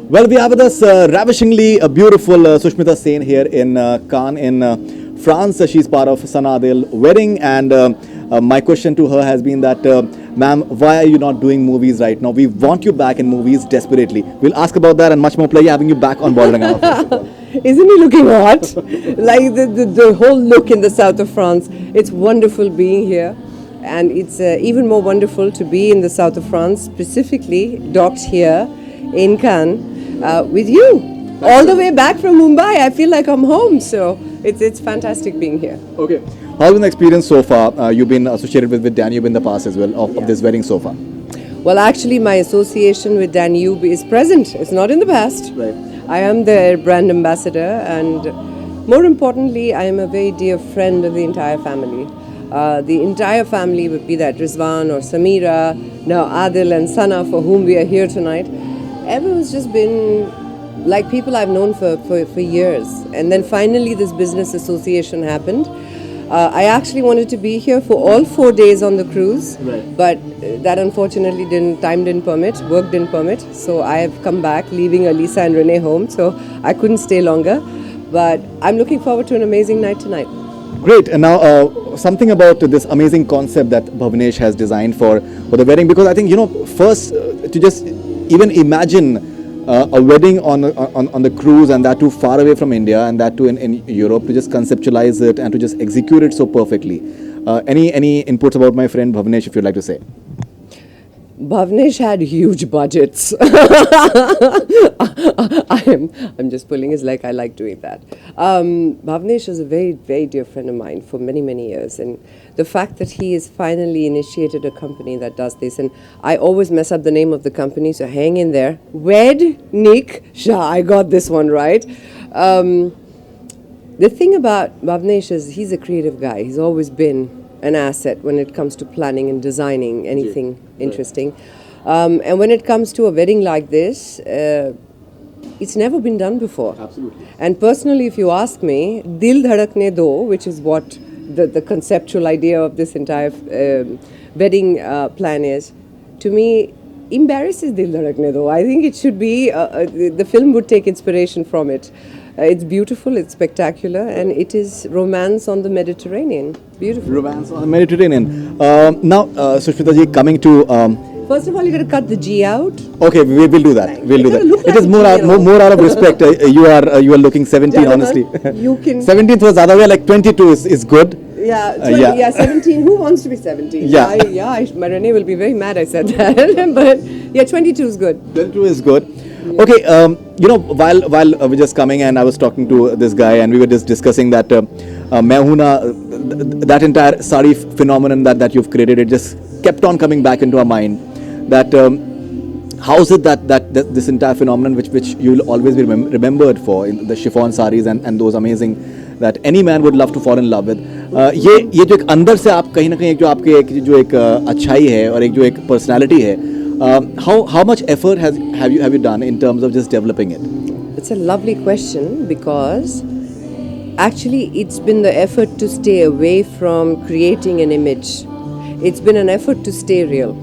Well, we have with us ravishingly beautiful Sushmita Sen here in Cannes in France. She's part of Sana Adil wedding, and my question to her has been that, ma'am, why are you not doing movies right now? We want you back in movies desperately. We'll ask about that and much more. Pleasure having you back on board. Isn't he looking hot? Like the whole look in the south of France. It's wonderful being here. And it's even more wonderful to be in the south of France, specifically docked here in Cannes with you. All the way back from Mumbai. I feel like I'm home. So it's fantastic being here. Okay. How's been the experience so far? You've been associated with Danube in the past as well, of this wedding so far. Well, actually, my association with Danube is present. It's not in the past. Right. I am their brand ambassador, and more importantly, I am a very dear friend of the entire family. The entire family, would be that Rizwan or Samira, now Adil and Sana, for whom we are here tonight. Everyone's just been like people I've known for years. And then finally this business association happened. I actually wanted to be here for all 4 days on the cruise, but that unfortunately time didn't permit, work didn't permit. So I have come back, leaving Alisa and Renee home, so I couldn't stay longer. But I'm looking forward to an amazing night tonight. Great. And now something about this amazing concept that Bhavnesh has designed for the wedding, because I think, first to just even imagine a wedding on the cruise, and that too far away from India, and that too in Europe, to just conceptualize it and to just execute it so perfectly. Any inputs about my friend Bhavnesh, if you'd like to say? Bhavnesh had huge budgets. I'm just pulling his leg. I like doing that. Bhavnesh is a very, very dear friend of mine for many, many years. And the fact that he has finally initiated a company that does this, and I always mess up the name of the company, so hang in there. Wed Nick Shah. I got this one right. The thing about Bhavnesh is he's a creative guy. He's always been an asset when it comes to planning and designing anything interesting. And when it comes to a wedding like this, it's never been done before. Absolutely. And personally, if you ask me, Dil Dhadakne Do, which is what the conceptual idea of this entire wedding plan is, to me, embarrasses Dil Dhadakne Do. I think it should be, the film would take inspiration from it. It's beautiful, it's spectacular, and it is romance on the Mediterranean. Beautiful. Romance on the Mediterranean. Now, Sushmita ji, coming to... First of all, you got to cut the G out. Okay, we'll do that. We'll do that. Look It like is more out of respect. You are looking 17, Jadavan, honestly. you can... 17th was other way, like 22 is good. Yeah, 20, 17. Who wants to be 17? Yeah. My Renee will be very mad I said that. But yeah, 22 is good. 22 is good. Yeah. Okay, while we're just coming, and I was talking to this guy, and we were just discussing that Mehuna, that entire sari phenomenon that you've created, it just kept on coming back into our mind. That how is it that this entire phenomenon, which you'll always be remembered for, in the chiffon saris and those amazing, that any man would love to fall in love with. ये जो एक अंदर से आप कहीं ना कहीं जो आपके जो एक अच्छाई है और एक जो एक personality है, how much effort have you done in terms of just developing it? It's a lovely question, because actually it's been the effort to stay away from creating an image. It's been an effort to stay real.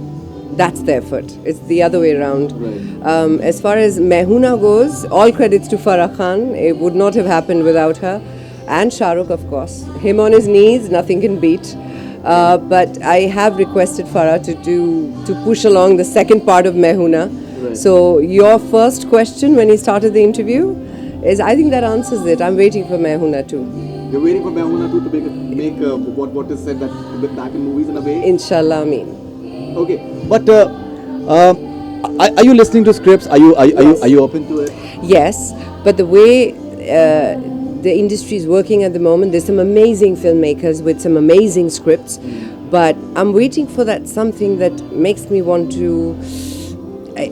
That's the effort. It's the other way around. Right. As far as Mehuna goes, all credits to Farah Khan. It would not have happened without her. And Shah Rukh, of course. Him on his knees, nothing can beat. But I have requested Farah to push along the second part of Mehuna. Right. So your first question when he started the interview is, I think that answers it. I'm waiting for Mehuna too. You're waiting for Mehuna too to make what is said that back in movies in a way? Inshallah, Ameen. Okay, but are you listening to scripts? Are you open to it? Yes, but the way the industry is working at the moment, there's some amazing filmmakers with some amazing scripts, but I'm waiting for that something that makes me want to.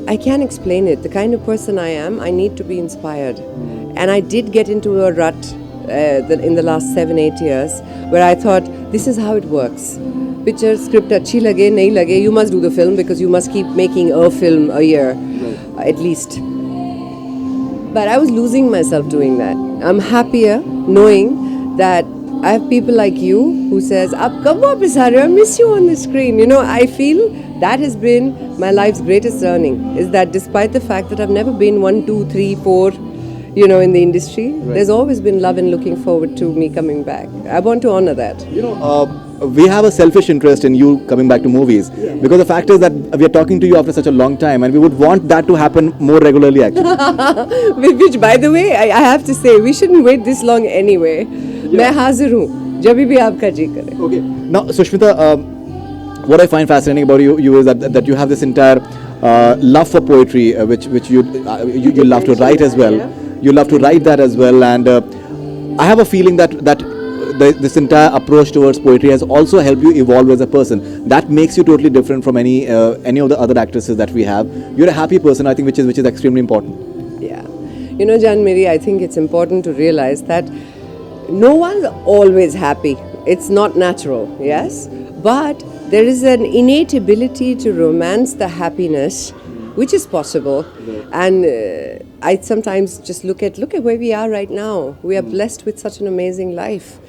I can't explain it. The kind of person I am, I need to be inspired, and I did get into a rut in the last 7-8 years where I thought, this is how it works. Picture script achhi lage, nahi lage, you must do the film, because you must keep making a film a year, at least. But I was losing myself doing that. I'm happier knowing that I have people like you who says, "Ab kab wapas aa rahe ho? I miss you on the screen." You know, I feel that has been my life's greatest learning. Is that despite the fact that I've never been 1, 2, 3, 4, you know, in the industry, there's always been love and looking forward to me coming back. I want to honor that. You know, we have a selfish interest in you coming back to movies because the fact is that we are talking to you after such a long time, and we would want that to happen more regularly. Actually, Which, by the way, I have to say, we shouldn't wait this long anyway. मैं हाजिर हूँ जब भी आपका जी करे. okay. Now, Sushmita, what I find fascinating about you is that you have this entire love for poetry, which you love to write as well. You love to write that as well, and I have a feeling that this entire approach towards poetry has also helped you evolve as a person. That makes you totally different from any of the other actresses that we have. You're a happy person, I think, which is extremely important. Yeah. You know, Jan Mary, I think it's important to realize that no one's always happy. It's not natural, yes? But there is an innate ability to romance the happiness, which is possible. And I sometimes just look at where we are right now. We are blessed with such an amazing life.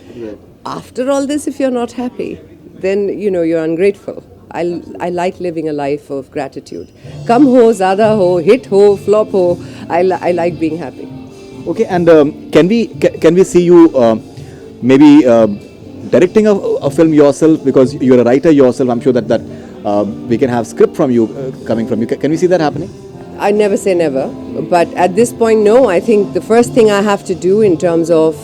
After all this, if you're not happy, then, you know, you're ungrateful. I like living a life of gratitude. Kam ho, zyada ho, hit ho, flop ho. I like being happy. Okay, and can we see you maybe directing a film yourself, because you're a writer yourself? I'm sure that we can have script from you coming from you. Can we see that happening? I never say never, but at this point, no. I think the first thing I have to do in terms of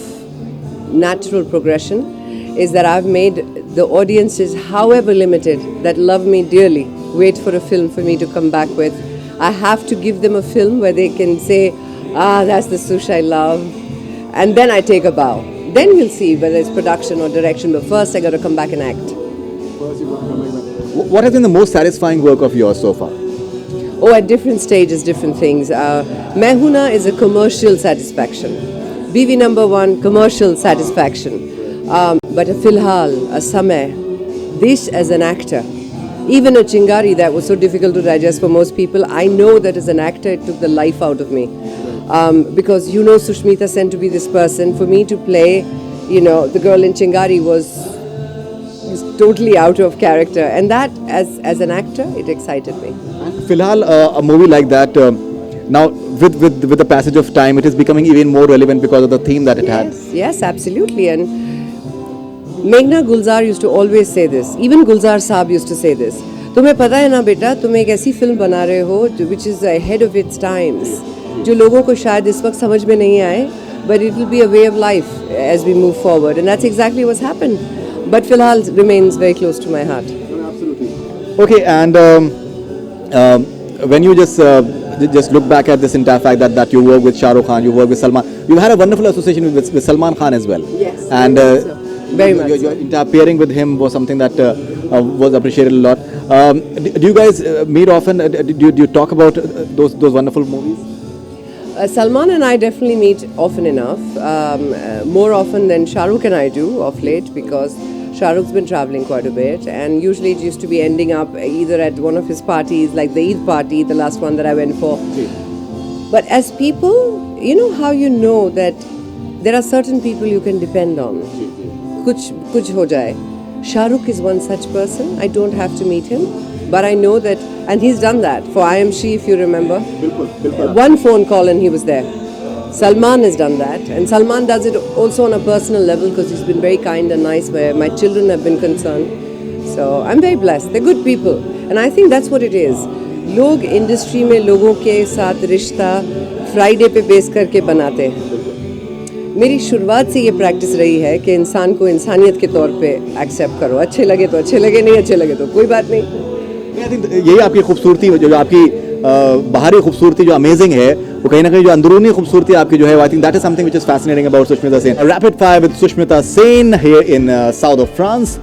natural progression is that I've made the audiences, however limited, that love me dearly, wait for a film for me to come back with. I have to give them a film where they can say, "Ah, that's the Sush I love," and then I take a bow. Then we'll see whether it's production or direction, but first I got to come back and act. What has been the most satisfying work of yours so far? Oh, at different stages, different things. Mehuna is a commercial satisfaction. BV number 1, commercial satisfaction. But a Filhal, a Samay, this as an actor, even a Chingari that was so difficult to digest for most people, I know that as an actor it took the life out of me. Because you know Sushmita Sen to be this person. For me to play, you know, the girl in Chingari was totally out of character. And that, as an actor, it excited me. Filhal, a movie like that, now with the passage of time, it is becoming even more relevant because of the theme that it had. Yes, absolutely. And Meghna Gulzar used to always say this. Even Gulzar Saab used to say this. तुम्हें पता है ना बेटा, तुम एक ऐसी film बना रहे हो which is ahead of its times, जो लोगों को शायद इस वक्त समझ में नहीं आए, but it will be a way of life as we move forward, and that's exactly what's happened. But Filhal remains very close to my heart. Absolutely. Okay, and when you just look back at this entire fact that you work with Shah Rukh Khan, you work with Salman, you had a wonderful association with Salman Khan as well. Yes. And very much. Your entire pairing with him was something that was appreciated a lot. Do you guys meet often? Do you talk about those wonderful movies? Salman and I definitely meet often enough, more often than Shah Rukh and I do of late, because Shah Rukh's been traveling quite a bit, and usually it used to be ending up either at one of his parties, like the Eid party, the last one that I went for. But as people, you know how you know that there are certain people you can depend on. Kuch ho jaye. Shah Rukh is one such person. I don't have to meet him, but I know that, and he's done that for I Am She, if you remember. One phone call and he was there. Salman has done that, and Salman does it also on a personal level because he's been very kind and nice where my children have been concerned. So I'm very blessed. They're good people, and I think that's what it is. लोग industry में लोगों के साथ रिश्ता Friday पे base करके बनाते हैं. मेरी शुरुआत से ये प्रैक्टिस रही है कि इंसान को इंसानियत के तौर पे एक्सेप्ट करो. अच्छे लगे तो अच्छे लगे, नहीं अच्छे लगे तो कोई बात नहीं. I think यही आपकी खूबसूरती, जो आपकी बाहरी खूबसूरती जो अमेजिंग है, वो कहीं ना कहीं जो अंदरूनी खूबसूरती आपकी जो है, I think that is something which is fascinating about Sushmita Sen. A rapid fire with Sushmita Sen here in south of France.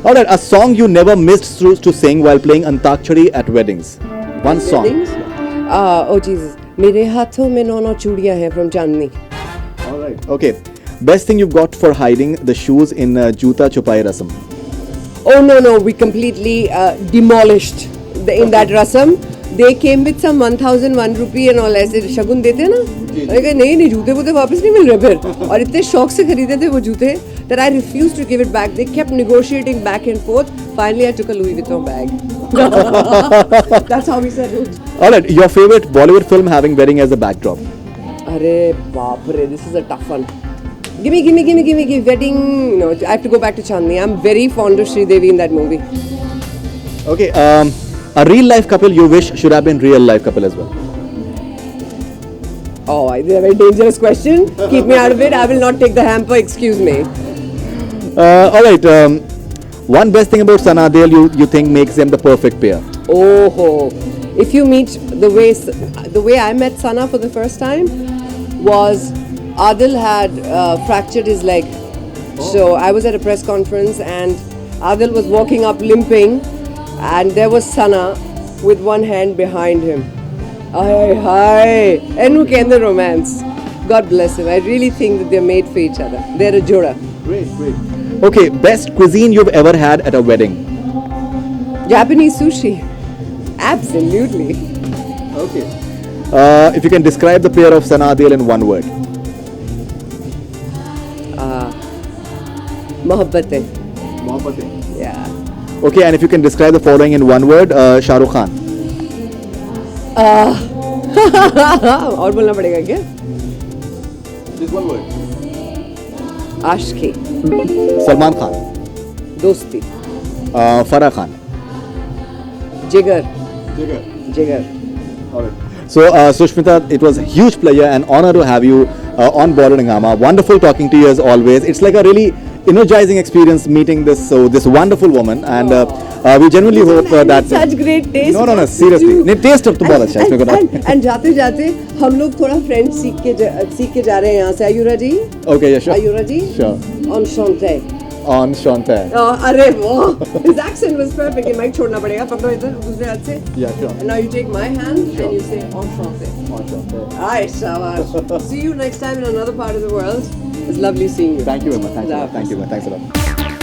All right, a song you never missed to sing while playing Antakshari at weddings. One song. Oh Jesus. मेरे हाथों में 9 चूड़ियां हैं from Chandni. All right. Okay. Best thing you've got for hiding the shoes in Juta Chupai Rasam. Oh no, we completely demolished in that rasam. They came with some 1001 rupee and all, ऐसे शगुन देते हैं ना. अरे नहीं जूते वूते वापस नहीं मिल रहे फिर, और इतने शौक से खरीदे थे वो जूते. that I refused to give it back. They kept negotiating back and forth. Finally, I took a Louis Vuitton bag. That's how we settled. All right, your favorite Bollywood film having wedding as a backdrop? Arey baapre, this is a tough one. Give wedding. No, I have to go back to Chandni. I'm very fond of Sridevi in that movie. Okay, a real life couple you wish should have been real life couple as well. Oh, this is a very dangerous question. Keep me out of it. I will not take the hamper. Excuse me. All right, one best thing about Sanadel you think makes them the perfect pair? Oh, if you meet the way I met Sana for the first time was Adil had fractured his leg. So I was at a press conference and Adil was walking up limping, and there was Sana with one hand behind him. Hi, Enu Kendra romance. God bless him. I really think that they're made for each other. They're a joda. Great. Okay, best cuisine you've ever had at a wedding? Japanese sushi. Absolutely. Okay. If you can describe the pair of Sanadel in one word. Mohabbatein. Mohabbatein. Yeah. Okay, and if you can describe the following in one word, Shah Rukh Khan. और बोलना पड़ेगा क्या? Just one word. आशिकी. Salman Khan. दोस्ती. Farah Khan. जिगर. Jigar. जिगर. So, Sushmita, it was a huge pleasure and honor to have you on Bollywood Hungama. Wonderful talking to you as always. It's like a really energizing experience meeting this wonderful woman, and we genuinely hope that. Such great taste. No, seriously. नहीं taste अब तो बहुत अच्छा है इसमें बता. And जाते जाते हम लोग थोड़ा French सीख के जा रहे हैं यहाँ से. Are you ready? Okay, yeah, sure. Are you ready? Sure. Enchanté. Enchanté. अरे वाह. His accent was perfect. ये mic छोड़ना पड़ेगा. पकड़ो इधर दूसरे हाथ से. Yeah, sure. And now you take my hand and you say enchanté. Enchanté. Aye, shabash. See you next time in another part of the world. It's lovely seeing you. Thank you very much. Thanks a lot. Love. Thank you. Thanks a lot.